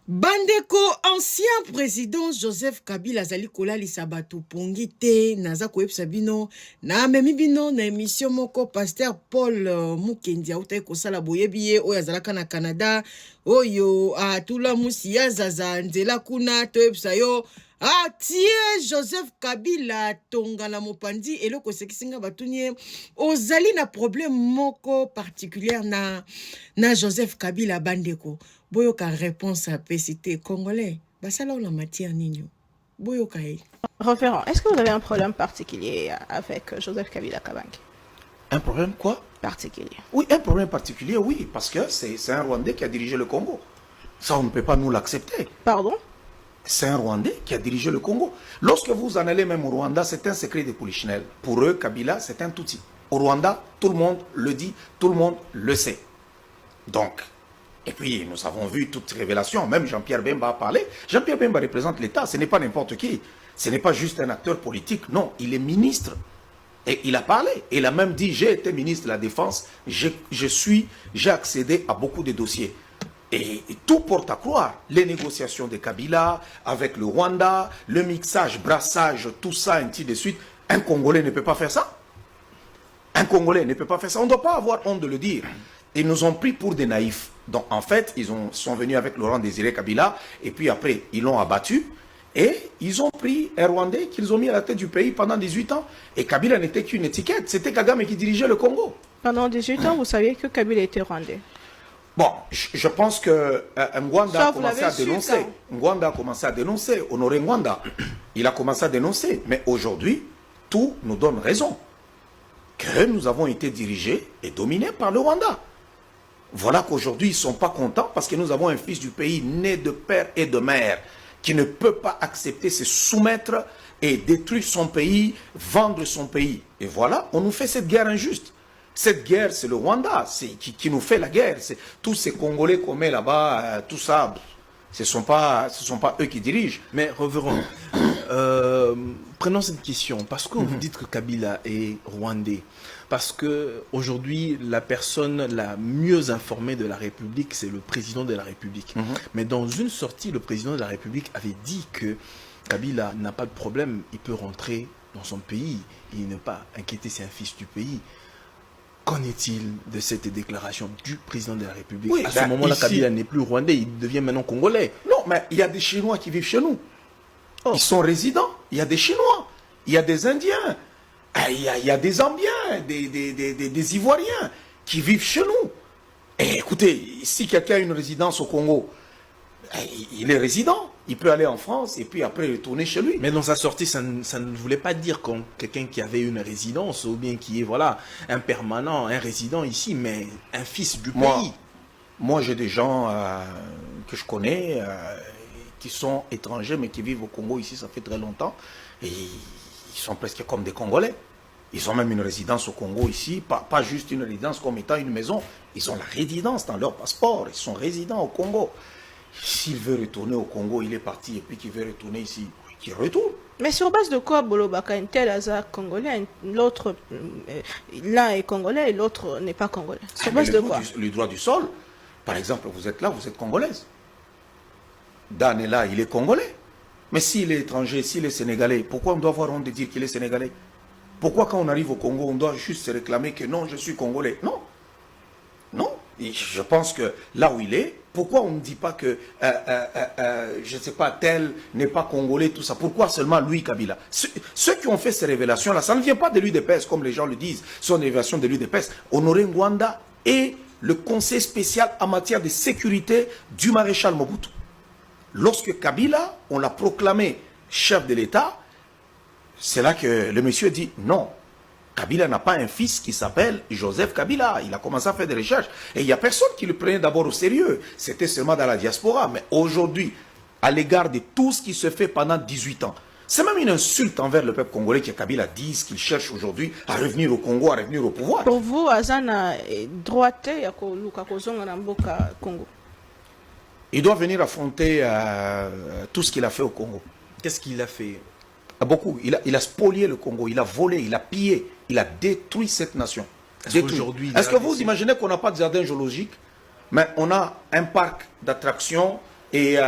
Bandeko, ancien président Joseph Kabila azali kolalisa bato pongi te naza koyebisa bino na memi bino na émission moko pasteur Paul Mukendi autai kosala boyebi ye oyo azalaka na Canada oyo atula musi ya zaza nzela kuna toyebisa yo tie Joseph Kabila tonga na mopandi eloko sekisinga batunie ozali na problème moko particulière na Joseph Kabila bandeko. Boyoka réponse à PCT congolais. Basala ou la matière nino. Boyoka. Référent, est-ce que vous avez un problème particulier avec Joseph Kabila Kabange? Un problème quoi? Particulier. Oui, un problème particulier, oui, parce que c'est un Rwandais qui a dirigé le Congo. Ça, on ne peut pas nous l'accepter. Pardon? C'est un Rwandais qui a dirigé le Congo. Lorsque vous en allez même au Rwanda, c'est un secret de Polichinelle. Pour eux, Kabila, c'est un Tutsi. Au Rwanda, tout le monde le dit, tout le monde le sait. Donc, et puis nous avons vu toutes ces révélations, même Jean-Pierre Bemba a parlé. Jean-Pierre Bemba représente l'État, ce n'est pas n'importe qui. Ce n'est pas juste un acteur politique, non, il est ministre. Et il a parlé, il a même dit, j'ai été ministre de la Défense, j'ai accédé à beaucoup de dossiers. Et tout porte à croire, les négociations de Kabila avec le Rwanda, le mixage, brassage, tout ça, ainsi de suite. Un Congolais ne peut pas faire ça. Un Congolais ne peut pas faire ça. On ne doit pas avoir honte de le dire. Ils nous ont pris pour des naïfs. Donc en fait, ils sont venus avec Laurent Désiré Kabila, et puis après, ils l'ont abattu, et ils ont pris un Rwandais qu'ils ont mis à la tête du pays pendant 18 ans. Et Kabila n'était qu'une étiquette, c'était Kagame qui dirigeait le Congo. Pendant 18 ans, vous saviez que Kabila était Rwandais? Bon, je pense que Ngwanda a commencé à dénoncer. Ngwanda a commencé à dénoncer. Honoré Ngwanda, il a commencé à dénoncer. Mais aujourd'hui, tout nous donne raison. Que nous avons été dirigés et dominés par le Rwanda. Voilà qu'aujourd'hui, ils ne sont pas contents parce que nous avons un fils du pays né de père et de mère qui ne peut pas accepter se soumettre et détruire son pays, vendre son pays. Et voilà, on nous fait cette guerre injuste. Cette guerre, c'est le Rwanda qui nous fait la guerre. Tous ces Congolais qu'on met là-bas, tout ça, ce ne sont pas eux qui dirigent. Mais revenons. Prenons cette question. Parce que vous dites que Kabila est rwandais. Parce que aujourd'hui, la personne la mieux informée de la République, c'est le président de la République. Mais dans une sortie, le président de la République avait dit que Kabila n'a pas de problème, il peut rentrer dans son pays. Il n'est pas inquiété, c'est un fils du pays. Qu'en est-il de cette déclaration du président de la République? Oui, à ce moment-là, Kabila n'est plus rwandais, il devient maintenant congolais. Non, mais il y a des Chinois qui vivent chez nous. Oh. Ils sont résidents. Il y a des Chinois, il y a des Indiens, il y a des Zambiens, des Ivoiriens qui vivent chez nous. Et écoutez, si quelqu'un a une résidence au Congo, il est résident. Il peut aller en France et puis après retourner chez lui. Mais dans sa sortie, ça ne voulait pas dire qu'on quelqu'un qui avait une résidence ou bien qui est voilà, un permanent, un résident ici, mais un fils du pays. Moi j'ai des gens que je connais qui sont étrangers mais qui vivent au Congo ici, ça fait très longtemps. Et ils sont presque comme des Congolais. Ils ont même une résidence au Congo ici, pas juste une résidence comme étant une maison. Ils ont la résidence dans leur passeport, ils sont résidents au Congo. S'il veut retourner au Congo, il est parti, et puis qu'il veut retourner ici, qu'il retourne. Mais sur base de quoi Bolobaka, un tel hasard congolais, l'autre, l'un est congolais et l'autre n'est pas congolais? Sur base de quoi? Le droit du sol. Par exemple, vous êtes là, vous êtes congolaise. Dan est là, il est congolais. Mais s'il est étranger, s'il est sénégalais, pourquoi on doit avoir honte de dire qu'il est sénégalais? Pourquoi quand on arrive au Congo, on doit juste se réclamer que non, je suis congolais? Non. Non. Et je pense que là où il est, pourquoi on ne dit pas que, je ne sais pas, tel n'est pas congolais, tout ça? Pourquoi seulement lui, Kabila? Ceux qui ont fait ces révélations-là, ça ne vient pas de l'UDPS, comme les gens le disent, ce sont des révélations de l'UDPS. Honoré Ngwanda est le conseil spécial en matière de sécurité du maréchal Mobutu. Lorsque Kabila, on l'a proclamé chef de l'État, c'est là que le monsieur dit non. Kabila n'a pas un fils qui s'appelle Joseph Kabila. Il a commencé à faire des recherches. Et il n'y a personne qui le prenait d'abord au sérieux. C'était seulement dans la diaspora. Mais aujourd'hui, à l'égard de tout ce qui se fait pendant 18 ans, c'est même une insulte envers le peuple congolais que Kabila dise qu'il cherche aujourd'hui à revenir au Congo, à revenir au pouvoir. Pour vous, Azana droité à Congo? Il doit venir affronter tout ce qu'il a fait au Congo. Qu'est-ce qu'il a fait? Beaucoup. Il a spolié le Congo, il a volé, il a pillé, il a détruit cette nation. Est-ce que vous imaginez qu'on n'a pas de jardin géologique, mais on a un parc d'attractions Et